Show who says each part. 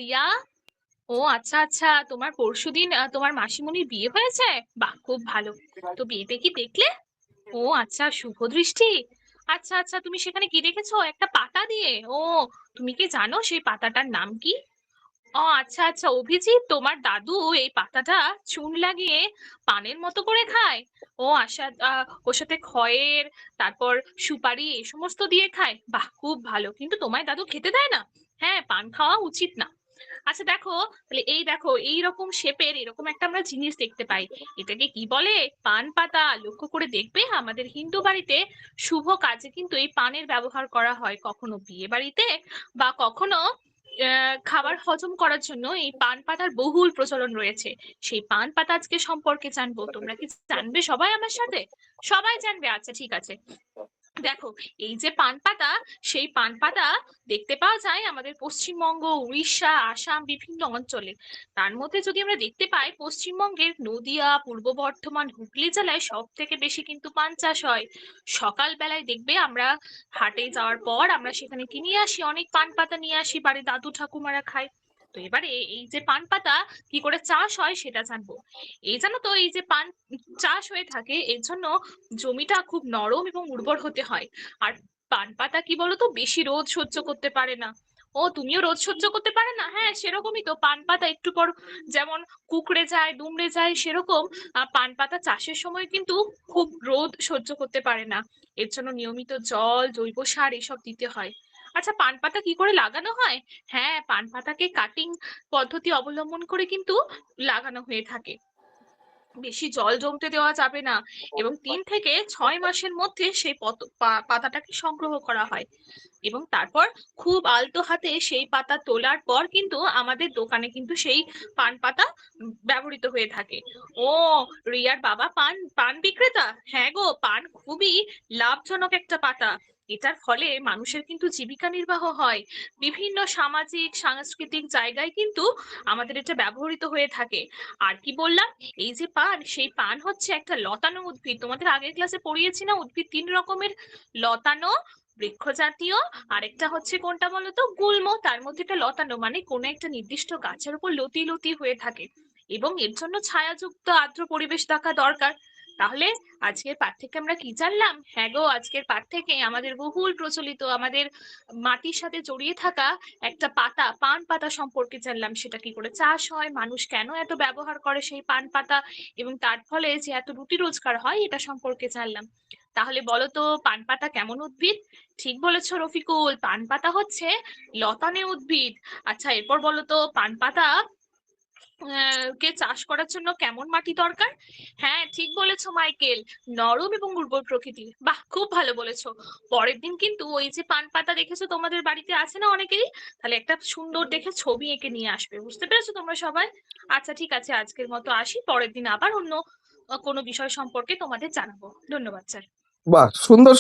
Speaker 1: রিয়া। ও আচ্ছা আচ্ছা, তোমার পরশুদিন তোমার মাসিমণির বিয়ে হয়েছে। বাহ, খুব ভালো। তো বিয়েতে কি দেখলে? ও আচ্ছা, শুভ দৃষ্টি। আচ্ছা আচ্ছা, তুমি সেখানে কি দেখেছো? একটা পাতা দিয়ে? ও, তুমি কি জানো সেই পাতাটার নাম কি? ও আচ্ছা আচ্ছা, অভিজিৎ, তোমার দাদু এই পাতাটা চুন লাগিয়ে পানের মতো করে খায়। ও আশা, ওর সাথে খয়ের, তারপর সুপারি, এই সমস্ত দিয়ে খায়। বাহ, খুব ভালো। কিন্তু তোমায় দাদু খেতে দেয় না? হ্যাঁ, পান খাওয়া উচিত না। আচ্ছা দেখো, তাহলে এই দেখো, এইরকম শেপের এরকম একটা আমরা জিনিস দেখতে পাই। এটাকে কি বলে? পান পাতা। লক্ষ্য করে দেখবে, আমাদের হিন্দু বাড়িতে শুভ কাজে কিন্তু এই পানের ব্যবহার করা হয়, কখনো বিয়ে বাড়িতে বা কখনো খাবার হজম করার জন্য এই পান পাতার বহুল প্রচলন রয়েছে। সেই পান পাতা আজকে সম্পর্কে জানবো। তোমরা কি জানবে সবাই আমার সাথে? সবাই জানবে? আচ্ছা ঠিক আছে। দেখো, এই যে পান পাতা, সেই পান পাতা দেখতে পাওয়া যায় আমাদের পশ্চিমবঙ্গ, উড়িষ্যা, আসাম, বিভিন্ন অঞ্চলে। তার মধ্যে যদি আমরা দেখতে পাই, পশ্চিমবঙ্গের নদিয়া, পূর্ব বর্ধমান, হুগলি জেলায় সব থেকে বেশি কিন্তু পান চাষ হয়। সকাল বেলায় দেখবে আমরা হাটে যাওয়ার পর আমরা সেখানে কিনে আসি, অনেক পান পাতা নিয়ে আসি, বাড়ি দাদু ঠাকুমারা খায়। তো এবারে এই যে পান পাতা কি করে চাষ হয় সেটা জানবো। এই জানো তো, এই যে পান চাষ হয়ে থাকে এর জন্য জমিটা খুব নরম এবং উর্বর হতে হয়। আর পান পাতা কি বলতো, বেশি রোদ সহ্য করতে পারে না। ও, তুমিও রোদ সহ্য করতে পারে না? হ্যাঁ, সেরকমই তো পান পাতা একটু পর যেমন কুঁকড়ে যায়, দুমড়ে যায়, সেরকম পান পাতা চাষের সময় কিন্তু খুব রোদ সহ্য করতে পারে না। এর জন্য নিয়মিত জল, জৈব সার এসব দিতে হয়। আচ্ছা, পান পাতা কি করে লাগানো হয়? হ্যাঁ, পান পাতাকে কাটিং পদ্ধতি অবলম্বন করে কিন্তু লাগানো হয়ে থাকে। বেশি জল জমতে দেওয়া যাবে না, এবং 3 থেকে 6 মাসের মধ্যে সেই পাতাটাকে সংগ্রহ করা হয়। এবং তারপর খুব আলতো হাতে সেই পাতা তোলার পর কিন্তু আমাদের দোকানে কিন্তু সেই পান পাতা ব্যবহৃত হয়ে থাকে। ও, রিয়ার বাবা পান পান বিক্রেতা? হ্যাঁ গো, পান খুবই লাভজনক একটা পাতা। এটার ফলে মানুষের কিন্তু জীবিকা নির্বাহ হয়। বিভিন্ন সামাজিক সাংস্কৃতিক জায়গায় কিন্তু আমাদের এটা ব্যবহৃত হয়ে থাকে। আর কি বললাম, এই যে পান, সেই পান হচ্ছে একটা লতানো উদ্ভিদ। তোমাদের আগের ক্লাসে পড়িয়েছি না, উদ্ভিদ 3 রকমের: লতানো, বৃক্ষ জাতীয়, আরেকটা হচ্ছে কোনটা বলতো, গুল্ম। তার মধ্যে একটা লতানো, মানে কোনো একটা নির্দিষ্ট গাছের উপর লতি লতি হয়ে থাকে, এবং এর জন্য ছায়াযুক্ত আর্দ্র পরিবেশ থাকা দরকার। তাহলে আজকের পাঠ থেকে আমরা কি জানলাম? হ্যাঁ গো, আজকের পাঠ থেকে আমাদের বহুল প্রচলিত, আমাদের মাটির সাথে জড়িয়ে থাকা একটা পাতা, পান পাতা সম্পর্কে জানলাম। সেটা কি করে চাষ হয়, মানুষ কেন এত ব্যবহার করে সেই পান পাতা, এবং তার ফলে যে এত রুটি রোজগার হয়, এটা সম্পর্কে জানলাম। তাহলে বলো তো, পান পাতা কেমন উদ্ভিদ? ঠিক বলেছো রফিকুল, পান পাতা হচ্ছে লতানে উদ্ভিদ। আচ্ছা, এরপর বলো তো, পান পাতা কে চাষ করার জন্য কেমন মাটি দরকার? হ্যাঁ, ঠিক বলেছো মাইকেল, নরম এবং উর্বর প্রকৃতির। বাহ, খুব ভালো বলেছো। পরের দিন কিন্তু ওই যে পান পাতা দেখেছো তোমাদের বাড়িতে আছে না অনেকেরই, তাহলে একটা সুন্দর দেখে ছবি এঁকে নিয়ে আসবে। বুঝতে পেরেছো তোমরা সবাই? আচ্ছা ঠিক আছে, আজকের মতো আসি, পরের দিন আবার অন্য কোনো বিষয় সম্পর্কে তোমাদের জানাবো। ধন্যবাদ স্যার।
Speaker 2: বাহ, সুন্দর।